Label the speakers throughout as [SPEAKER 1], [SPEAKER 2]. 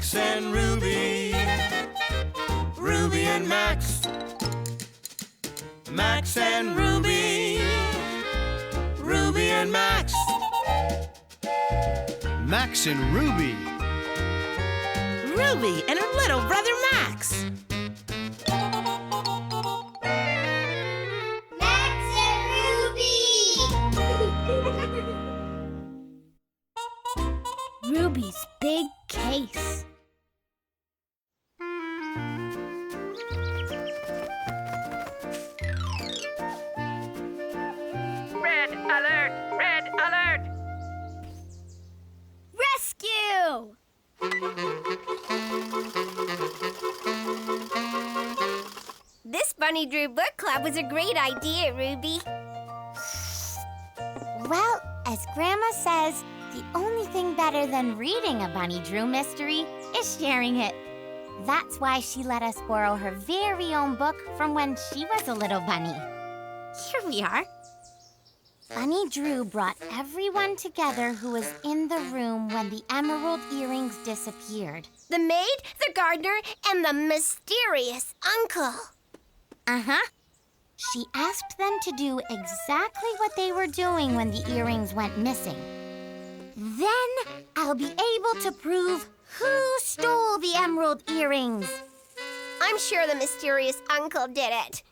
[SPEAKER 1] Max and Ruby. Ruby and Max. Max and Ruby. Ruby and Max.
[SPEAKER 2] Max and Ruby.
[SPEAKER 3] Ruby and her little brother Max.
[SPEAKER 4] Max and Ruby! Ruby's big case.
[SPEAKER 5] Red alert! Red alert!
[SPEAKER 4] Rescue!
[SPEAKER 6] This Bunny Drew book club was a great idea, Ruby.
[SPEAKER 7] Well, as Grandma says, the only thing better than reading a Bunny Drew mystery is sharing it. That's why she let us borrow her very own book from when she was a little bunny. Here we are. Bunny Drew brought everyone together who was in the room when the emerald earrings disappeared.
[SPEAKER 6] The maid, the gardener, and the mysterious uncle.
[SPEAKER 7] Uh-huh. She asked them to do exactly what they were doing when the earrings went missing. Then I'll be able to prove who stole the emerald earrings.
[SPEAKER 6] I'm sure the mysterious uncle did it.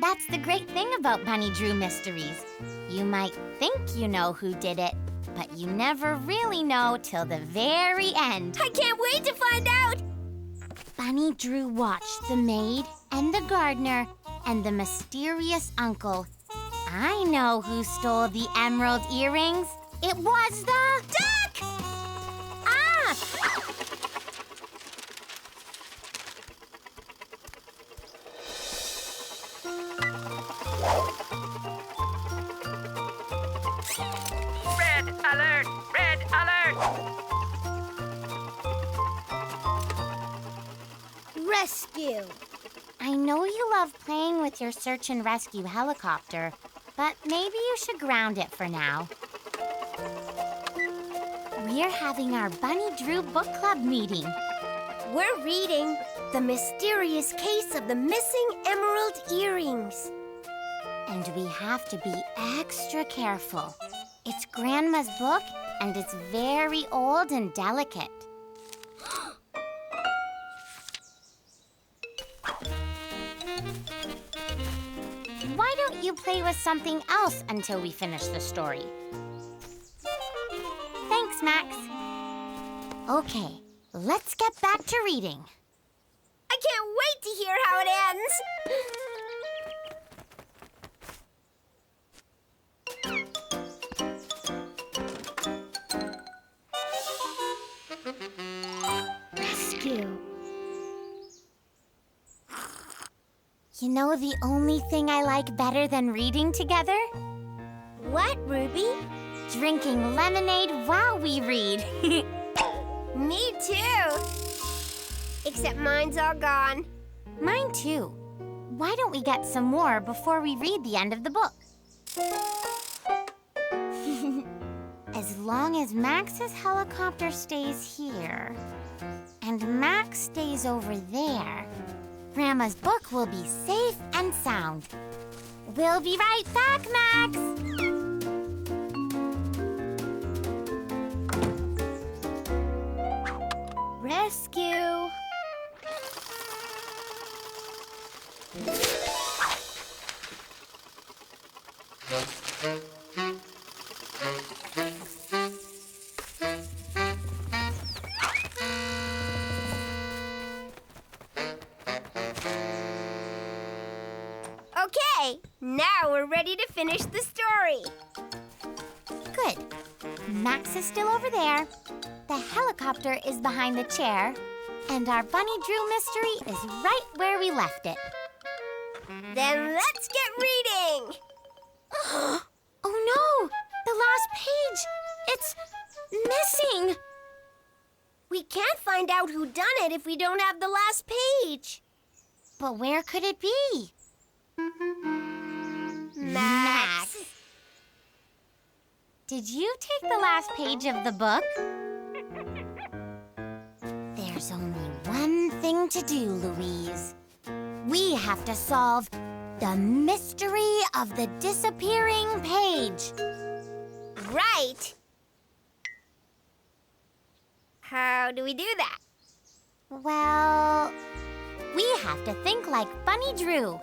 [SPEAKER 7] That's the great thing about Bunny Drew mysteries. You might think you know who did it, but you never really know till the very end.
[SPEAKER 6] I can't wait to find out!
[SPEAKER 7] Bunny Drew watched the maid and the gardener and the mysterious uncle. I know who stole the emerald earrings. It was the duck! Ah!
[SPEAKER 5] Red alert! Red alert!
[SPEAKER 4] Rescue!
[SPEAKER 7] I know you love playing with your search and rescue helicopter, but maybe you should ground it for now. We're having our Bunny Drew book club meeting.
[SPEAKER 6] We're reading The Mysterious Case of the Missing Emerald Earrings.
[SPEAKER 7] And we have to be extra careful. It's Grandma's book, and it's very old and delicate. Why don't you play with something else until we finish the story? Thanks, Max. Okay, let's get back to reading.
[SPEAKER 6] I can't wait to hear how it ends.
[SPEAKER 4] Rescue!
[SPEAKER 7] You know the only thing I like better than reading together?
[SPEAKER 6] What, Ruby?
[SPEAKER 7] Drinking lemonade while we read.
[SPEAKER 6] Me too. Except mine's all gone.
[SPEAKER 7] Mine too. Why don't we get some more before we read the end of the book? As long as Max's helicopter stays here, and Max stays over there, Grandma's book will be safe and sound. We'll be right back, Max!
[SPEAKER 4] Rescue!
[SPEAKER 6] Okay, now we're ready to finish the story.
[SPEAKER 7] Good. Max is still over there. The helicopter is behind the chair. And our Bunny Drew mystery is right where we left it.
[SPEAKER 6] Then let's get reading.
[SPEAKER 7] Oh no! The last page! It's missing!
[SPEAKER 6] We can't find out who done it if we don't have the last page.
[SPEAKER 7] But where could it be?
[SPEAKER 6] Max.
[SPEAKER 7] Did you take the last page of the book? There's only one thing to do, Louise. We have to solve the mystery of the disappearing page.
[SPEAKER 6] Right. How do we do that?
[SPEAKER 7] Well, we have to think like Bunny Drew.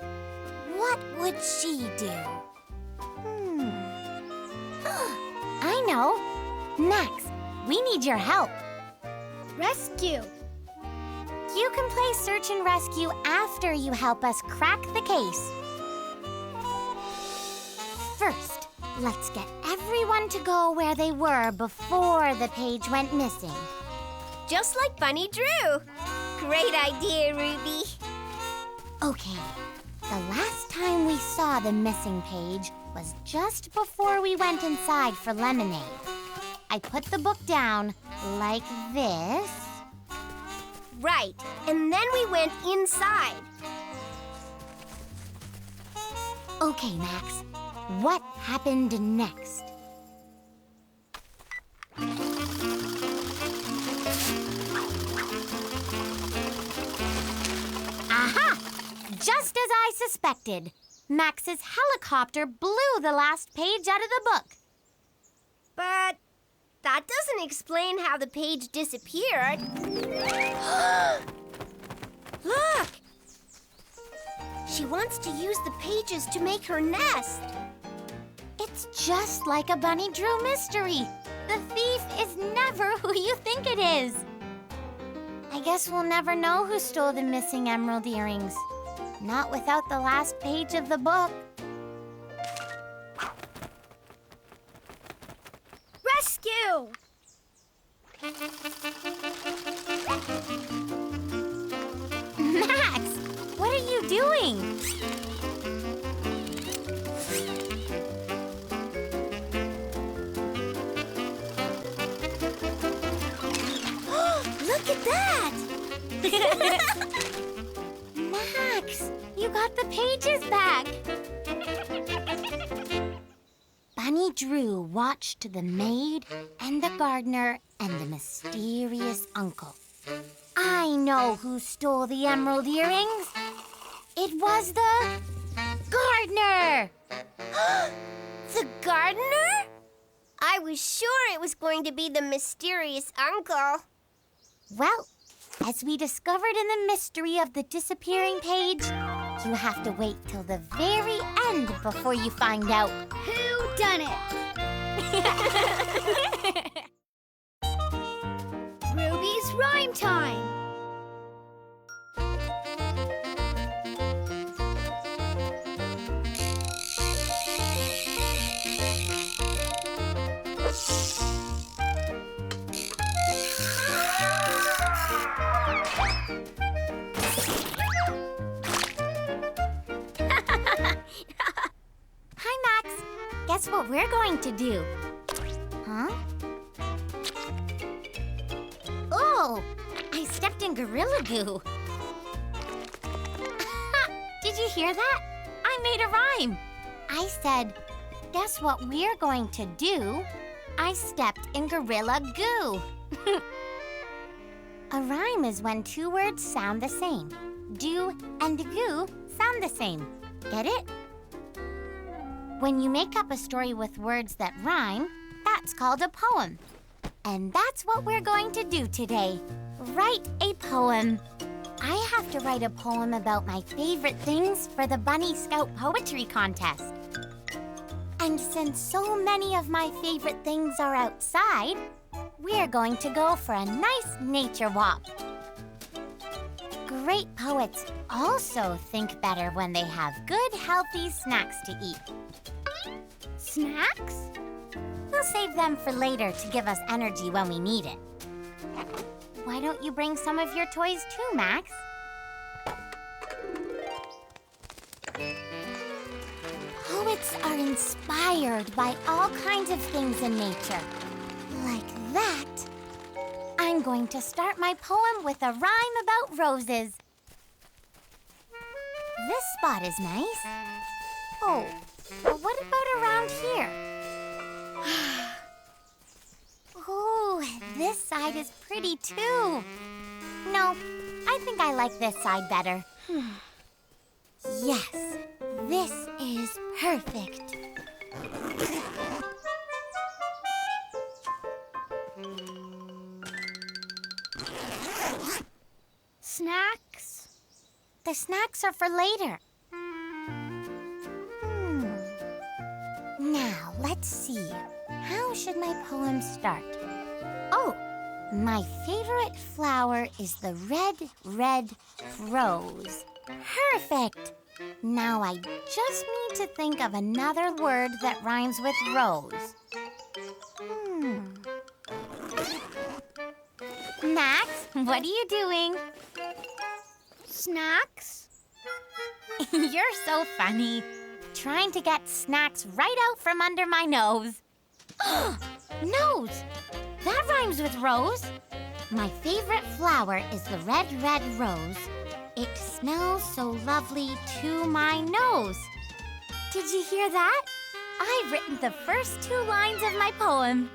[SPEAKER 7] What would she do? I know. Max, we need your help.
[SPEAKER 4] Rescue.
[SPEAKER 7] You can play Search and Rescue after you help us crack the case. First, let's get everyone to go where they were before the page went missing.
[SPEAKER 6] Just like Bunny Drew. Great idea, Ruby.
[SPEAKER 7] Okay, the last time we saw the missing page was just before we went inside for lemonade. I put the book down like this.
[SPEAKER 6] Right, and then we went inside.
[SPEAKER 7] Okay, Max, what happened next? Aha! Just as I suspected. Max's helicopter blew the last page out of the book.
[SPEAKER 6] But that doesn't explain how the page disappeared. Look! She wants to use the pages to make her nest.
[SPEAKER 7] It's just like a Bunny Drew mystery. The thief is never who you think it is. I guess we'll never know who stole the missing emerald earrings. Not without the last page of the book.
[SPEAKER 4] Rescue.
[SPEAKER 7] Max, what are you doing?
[SPEAKER 6] Look at that!
[SPEAKER 7] Max, you got the pages back. Bunny Drew watched the maid and the gardener and the mysterious uncle. I know who stole the emerald earrings. It was the gardener.
[SPEAKER 6] The gardener? I was sure it was going to be the mysterious uncle.
[SPEAKER 7] Well, as we discovered in the mystery of the disappearing page, you have to wait till the very end before you find out.
[SPEAKER 4] Who done it? Ruby's rhyme time.
[SPEAKER 7] Hi, Max. Guess what we're going to do? Huh? Oh, I stepped in Gorilla Goo. Did you hear that? I made a rhyme. I said, guess what we're going to do? I stepped in Gorilla Goo. A rhyme is when two words sound the same. Do and goo sound the same. Get it? When you make up a story with words that rhyme, that's called a poem. And that's what we're going to do today. Write a poem. I have to write a poem about my favorite things for the Bunny Scout Poetry Contest. And since so many of my favorite things are outside, we're going to go for a nice nature walk. Great poets also think better when they have good, healthy snacks to eat. Snacks? We'll save them for later to give us energy when we need it. Why don't you bring some of your toys too, Max? Poets are inspired by all kinds of things in nature. Like that. I'm going to start my poem with a rhyme about roses. This spot is nice. Oh, but what about around here? Oh, this side is pretty too. No, I think I like this side better. Yes, this is perfect.
[SPEAKER 4] Snacks?
[SPEAKER 7] The snacks are for later. Now, let's see. How should my poem start? Oh, my favorite flower is the red, red rose. Perfect! Now I just need to think of another word that rhymes with rose. Max, what are you doing?
[SPEAKER 4] Snacks?
[SPEAKER 7] You're so funny. Trying to get snacks right out from under my nose. Nose! That rhymes with rose. My favorite flower is the red, red rose. It smells so lovely to my nose. Did you hear that? I've written the first 2 lines of my poem.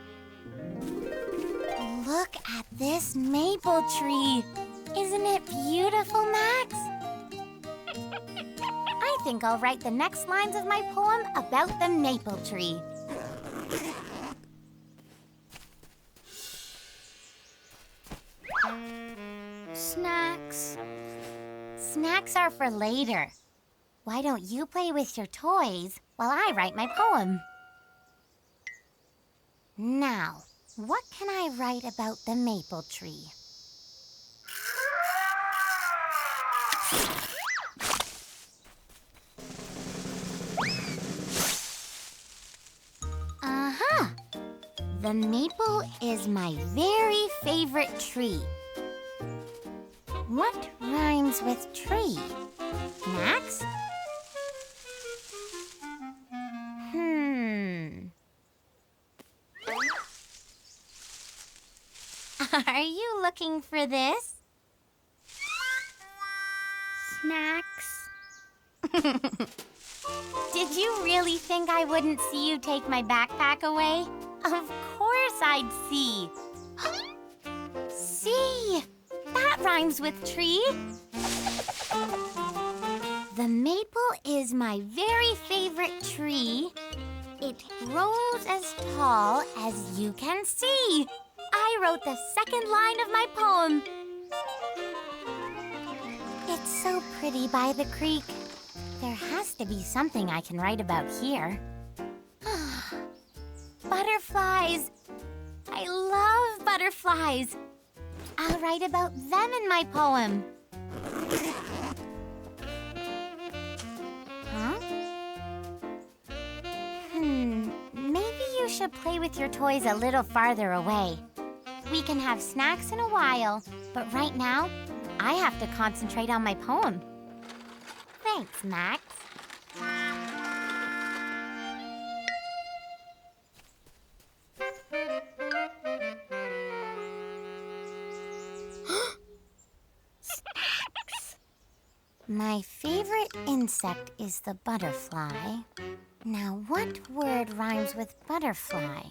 [SPEAKER 7] Look at this maple tree. Isn't it beautiful, Max? I think I'll write the next lines of my poem about the maple tree.
[SPEAKER 4] Snacks?
[SPEAKER 7] Snacks are for later. Why don't you play with your toys while I write my poem? Now, what can I write about the maple tree? The maple is my very favorite tree. What rhymes with tree? Max? Are you looking for this?
[SPEAKER 4] Snacks?
[SPEAKER 7] Did you really think I wouldn't see you take my backpack away? Of course I'd see. See? That rhymes with tree. The maple is my very favorite tree. It grows as tall as you can see. I wrote the second line of my poem. It's so pretty by the creek. There has to be something I can write about here. Butterflies! I love butterflies. I'll write about them in my poem. Huh? Maybe you should play with your toys a little farther away. We can have snacks in a while, but right now, I have to concentrate on my poem. Thanks, Max. My favorite insect is the butterfly. Now, what word rhymes with butterfly?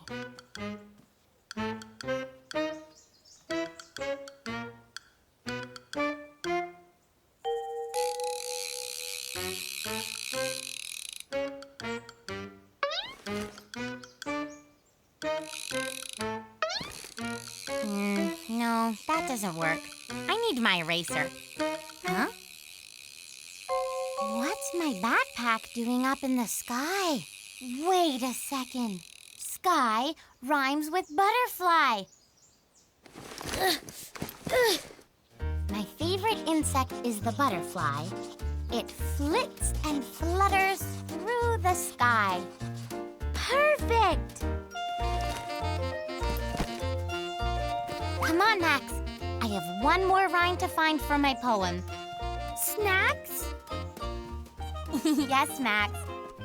[SPEAKER 7] No, that doesn't work. I need my eraser. Huh? What's my backpack doing up in the sky? Wait a second. Sky rhymes with butterfly. My favorite insect is the butterfly. It flits and flutters through the sky. Perfect! Come on, Max. I have one more rhyme to find for my poem.
[SPEAKER 4] Snacks?
[SPEAKER 7] Yes, Max.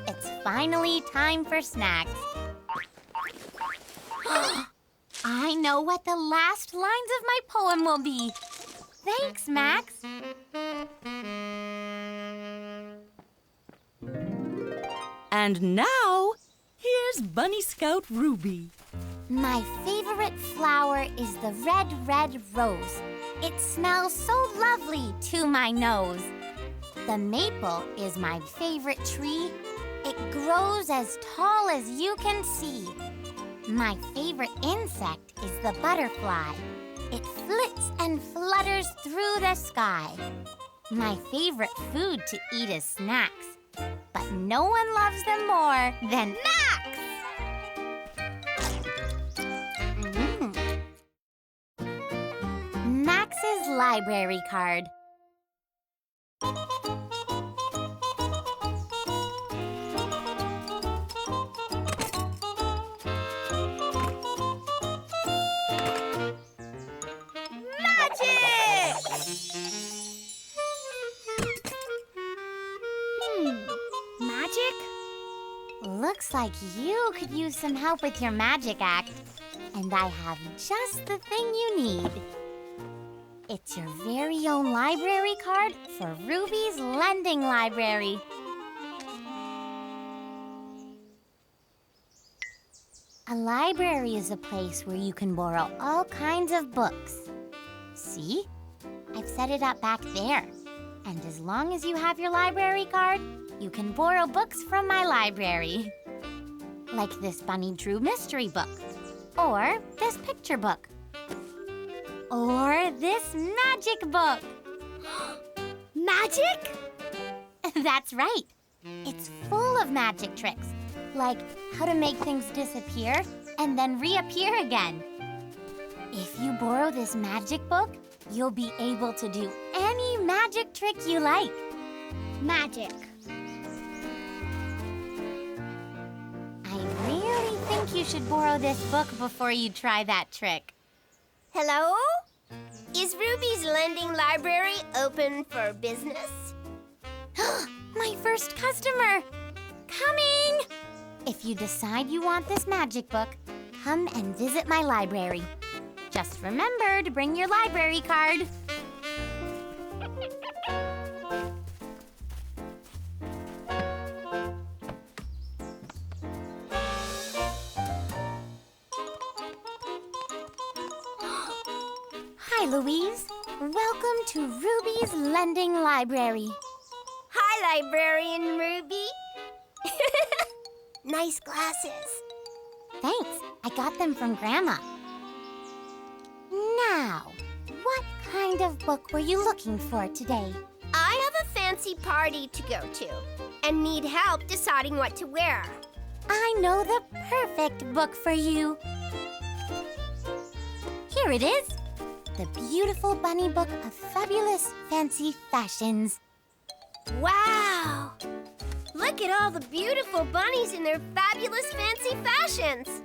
[SPEAKER 7] It's finally time for snacks. I know what the last lines of my poem will be. Thanks, Max.
[SPEAKER 2] And now, here's Bunny Scout Ruby.
[SPEAKER 7] My favorite flower is the red, red rose. It smells so lovely to my nose. The maple is my favorite tree. It grows as tall as you can see. My favorite insect is the butterfly. It flits and flutters through the sky. My favorite food to eat is snacks, but no one loves them more than Max! Max's library card.
[SPEAKER 4] Magic?
[SPEAKER 7] Looks like you could use some help with your magic act. And I have just the thing you need. It's your very own library card for Ruby's Lending Library. A library is a place where you can borrow all kinds of books. See? I've set it up back there. And as long as you have your library card, you can borrow books from my library. Like this Bunny Drew mystery book. Or this picture book. Or this magic book.
[SPEAKER 4] Magic?
[SPEAKER 7] That's right. It's full of magic tricks. Like how to make things disappear and then reappear again. If you borrow this magic book, you'll be able to do any magic trick you like.
[SPEAKER 4] Magic.
[SPEAKER 7] I really think you should borrow this book before you try that trick.
[SPEAKER 6] Hello? Is Ruby's Lending Library open for business?
[SPEAKER 7] My first customer! Coming! If you decide you want this magic book, come and visit my library. Just remember to bring your library card. Hi, Louise. Welcome to Ruby's Lending Library.
[SPEAKER 6] Hi, Librarian Ruby. Nice glasses.
[SPEAKER 7] Thanks. I got them from Grandma. Now, what kind of book were you looking for today?
[SPEAKER 6] I have a fancy party to go to and need help deciding what to wear.
[SPEAKER 7] I know the perfect book for you. Here it is. The Beautiful Bunny Book of Fabulous Fancy Fashions.
[SPEAKER 6] Wow! Look at all the beautiful bunnies in their fabulous fancy fashions.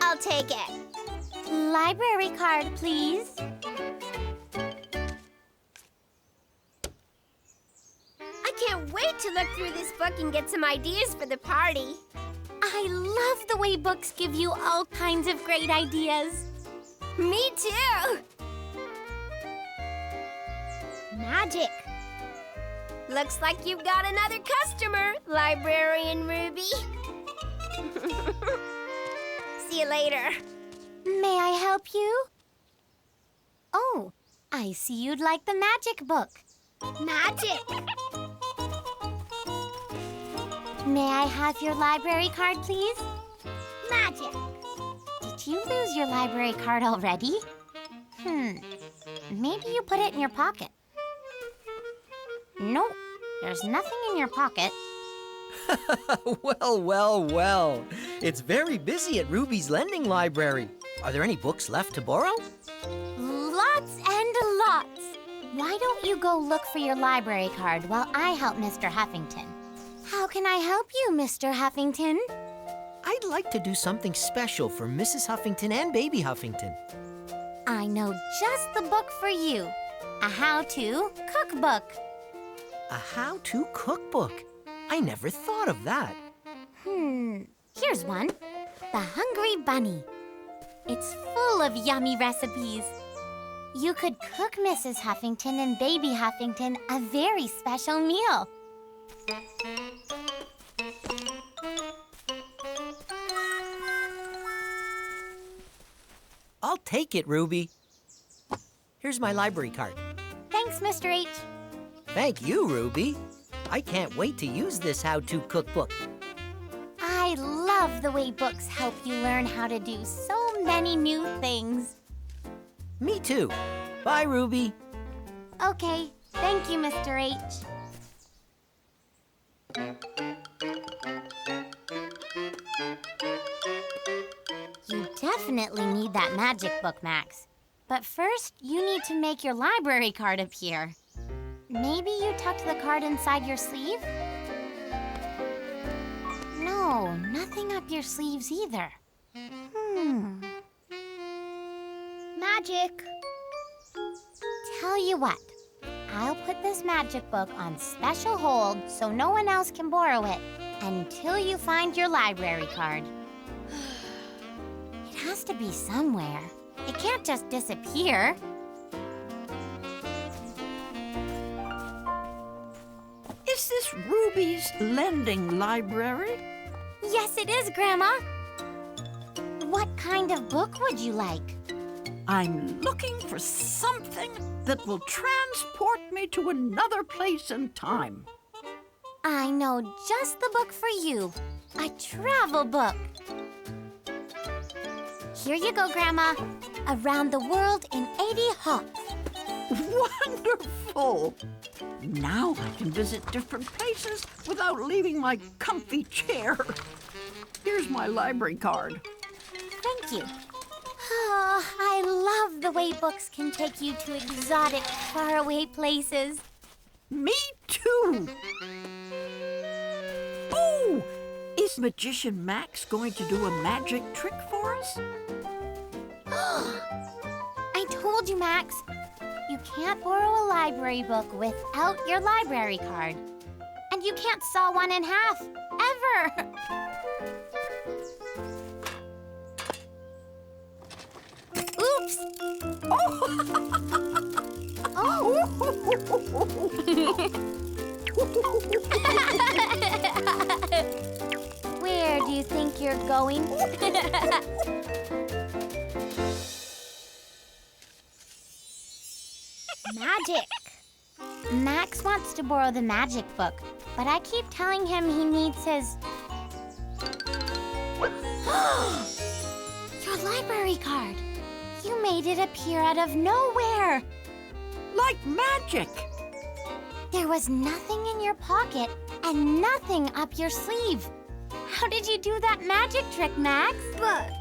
[SPEAKER 6] I'll take it.
[SPEAKER 7] Library card, please.
[SPEAKER 6] I can't wait to look through this book and get some ideas for the party.
[SPEAKER 7] I love the way books give you all kinds of great ideas.
[SPEAKER 6] Me too.
[SPEAKER 4] Magic.
[SPEAKER 6] Looks like you've got another customer, Librarian Ruby. See you later.
[SPEAKER 7] May I help you? Oh, I see you'd like the magic book.
[SPEAKER 4] Magic.
[SPEAKER 7] May I have your library card, please?
[SPEAKER 4] Magic.
[SPEAKER 7] Did you lose your library card already? Maybe you put it in your pocket. Nope, there's nothing in your pocket.
[SPEAKER 8] Well, well, well. It's very busy at Ruby's Lending Library. Are there any books left to borrow?
[SPEAKER 7] Lots and lots. Why don't you go look for your library card while I help Mr. Huffington? How can I help you, Mr. Huffington?
[SPEAKER 8] I'd like to do something special for Mrs. Huffington and Baby Huffington.
[SPEAKER 7] I know just the book for you. A how-to cookbook.
[SPEAKER 8] A how-to cookbook. I never thought of that.
[SPEAKER 7] Here's one. The Hungry Bunny. It's full of yummy recipes. You could cook Mrs. Huffington and Baby Huffington a very special meal.
[SPEAKER 8] I'll take it, Ruby. Here's my library card.
[SPEAKER 7] Thanks, Mr. H.
[SPEAKER 8] Thank you, Ruby. I can't wait to use this how-to cookbook.
[SPEAKER 7] I love the way books help you learn how to do so many new things.
[SPEAKER 8] Me too. Bye, Ruby.
[SPEAKER 7] Okay, thank you, Mr. H. You definitely need that magic book, Max. But first, you need to make your library card appear. Maybe you tucked the card inside your sleeve? No, nothing up your sleeves either.
[SPEAKER 4] Magic.
[SPEAKER 7] Tell you what, I'll put this magic book on special hold so no one else can borrow it until you find your library card. It has to be somewhere. It can't just disappear.
[SPEAKER 9] Is this Ruby's lending library?
[SPEAKER 7] Yes, it is, Grandma. What kind of book would you like?
[SPEAKER 9] I'm looking for something that will transport me to another place and time.
[SPEAKER 7] I know just the book for you. A travel book. Here you go, Grandma. Around the world in 80 hops.
[SPEAKER 9] Wonderful! Now I can visit different places without leaving my comfy chair. Here's my library card.
[SPEAKER 7] Thank you. Oh, I love the way books can take you to exotic, faraway places.
[SPEAKER 9] Me too! Oh! Is Magician Max going to do a magic trick for us?
[SPEAKER 7] I told you, Max. You can't borrow a library book without your library card. And you can't saw one in half, ever. Oops. Where do you think you're going?
[SPEAKER 4] Magic.
[SPEAKER 7] Max wants to borrow the magic book, but I keep telling him he needs his... Your library card. You made it appear out of nowhere.
[SPEAKER 9] Like magic!
[SPEAKER 7] There was nothing in your pocket and nothing up your sleeve. How did you do that magic trick, Max?
[SPEAKER 4] But